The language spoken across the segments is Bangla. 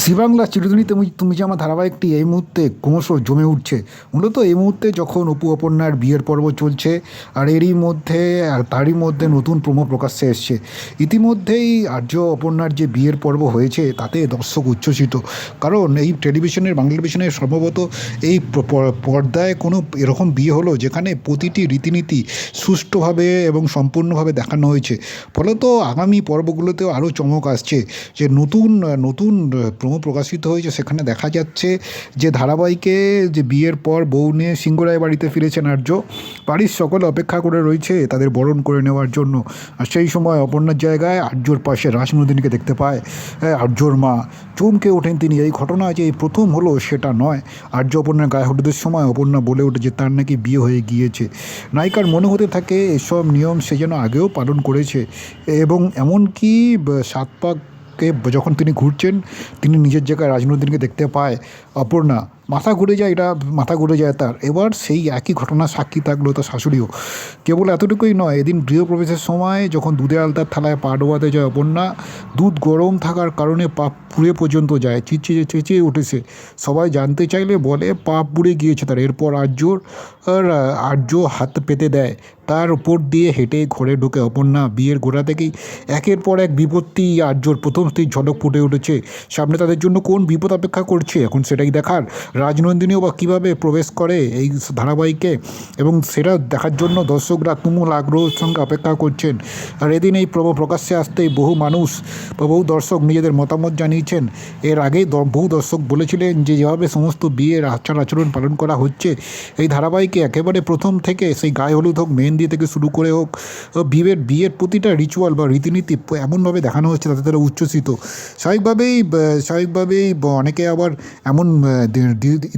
জি বাংলা চিরদিনই তুমি তুমি যে আমার ধারাবাহিকটি এই মুহূর্তে ক্রমশ জমে উঠছে। মূলত এই মুহূর্তে যখন অপু অপর্ণার বিয়ের পর্ব চলছে, আর এরই মধ্যে আর তারই মধ্যে নতুন প্রোমো প্রকাশ্যে এসছে। ইতিমধ্যেই আর্য অপর্ণার যে বিয়ের পর্ব হয়েছে তাতে দর্শক উচ্ছ্বসিত। কারণ এই বাংলা টেলিভিশনের সম্ভবত এই পর্দায় কোনো এরকম বিয়ে হলো যেখানে প্রতিটি রীতিনীতি সুষ্ঠুভাবে এবং সম্পূর্ণভাবে দেখানো হয়েছে। ফলত আগামী পর্বগুলোতেও আরও চমক আসছে। যে নতুন নতুন প্রোমো প্রকাশিত হয়েছে, সেখানে দেখা যাচ্ছে যে ধারাবাহিকে যে বিয়ের পর বউ নিয়ে সিংহরায় বাড়িতে ফিরেছেন আর্য। বাড়ির সকলে অপেক্ষা করে রয়েছে তাদের বরণ করে নেওয়ার জন্য। আর সেই সময় অপর্ণার জায়গায় আর্যর পাশে রাসমণিকে দেখতে পায় আর্যর মা। চমকে ওঠেন তিনি। এই ঘটনা যে এই প্রথম হলো সেটা নয়। আর্য অপর্ণার গায়ে হলুদের সময় অপর্ণা বলে ওঠে যে তার নাকি বিয়ে হয়ে গিয়েছে। নায়িকার মনে হতে থাকে এসব নিয়ম সে যেন আগেও পালন করেছে, এবং এমনকি সাত পাক যখন তিনি ঘুরছেন, তিনি নিজের জায়গায় রাজনৈতিককে দেখতে পায় অপর্ণা। মাথা ঘুরে যায় তার। এবার সেই একই ঘটনা সাক্ষী থাকলো তার শাশুড়িও। কেবল এতটুকুই নয়, এদিন গৃহপ্রবেশের সময় যখন দুধে আলতার থালায় পা ডোবাতে যায় অপর্ণা, দুধ গরম থাকার কারণে পা পুড়ে পর্যন্ত যায়। চেঁচিয়ে উঠেছে। সবাই জানতে চাইলে বলে পা পুড়ে গিয়েছে তার। এরপর আর্য হাত পেতে দেয়, তার উপর দিয়ে হেঁটে ঘরে ঢোকে অপর্ণা। বিয়ের গোড়া থেকেই একের পর এক বিপত্তি আর্যর প্রথম স্ত্রীর ঝলক ফুটে উঠেছে। সামনে তাদের জন্য কোন বিপদ অপেক্ষা করছে এখন সেটাই দেখার। রাজনন্দিনীও বা কীভাবে প্রবেশ করে এই ধারাবাহিকে, এবং সেটা দেখার জন্য দর্শকরা তুমুল আগ্রহের সঙ্গে অপেক্ষা করছেন। আর এদিন এই প্রকাশ্যে আসতেই বহু মানুষ বা বহু দর্শক নিজেদের মতামত জানিয়েছেন। এর আগেই বহু দর্শক বলেছিলেন যে যেভাবে সমস্ত বিয়ের আচার আচরণ পালন করা হচ্ছে এই ধারাবাহিকে, একেবারে প্রথম থেকে সেই গায়ে হলুদ হোক, মেহেন্দি থেকে শুরু করে হোক, বিয়ের প্রতিটা রিচুয়াল বা রীতিনীতি এমনভাবে দেখানো হচ্ছে তাতে তারা উচ্ছ্বসিত। স্বাভাবিকভাবেই অনেকে আবার এমন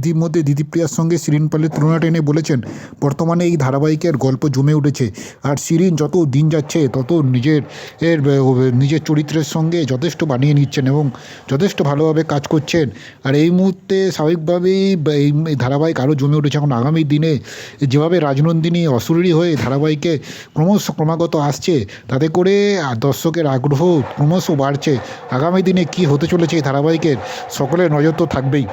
ইতিমধ্যে দিদিপ্রিয়ার সঙ্গে শিরিন পালের তুলনা টেনে বলেছেন বর্তমানে এই ধারাবাহিকের গল্প জমে উঠেছে। আর শিরিন যত দিন যাচ্ছে তত নিজের চরিত্রের সঙ্গে যথেষ্ট বানিয়ে নিচ্ছেন এবং যথেষ্ট ভালোভাবে কাজ করছেন। আর এই মুহূর্তে স্বাভাবিকভাবেই এই ধারাবাহিক আরও জমে উঠেছে। এখন আগামী দিনে যেভাবে রাজনন্দিনী অসুরেরই হয়ে ধারাবাহিকে ক্রমাগত আসছে, তাতে করে দর্শকের আগ্রহ ক্রমশ বাড়ছে। আগামী দিনে কি হতে চলেছে এই ধারাবাহিকের সকলের নজর তো থাকবেই।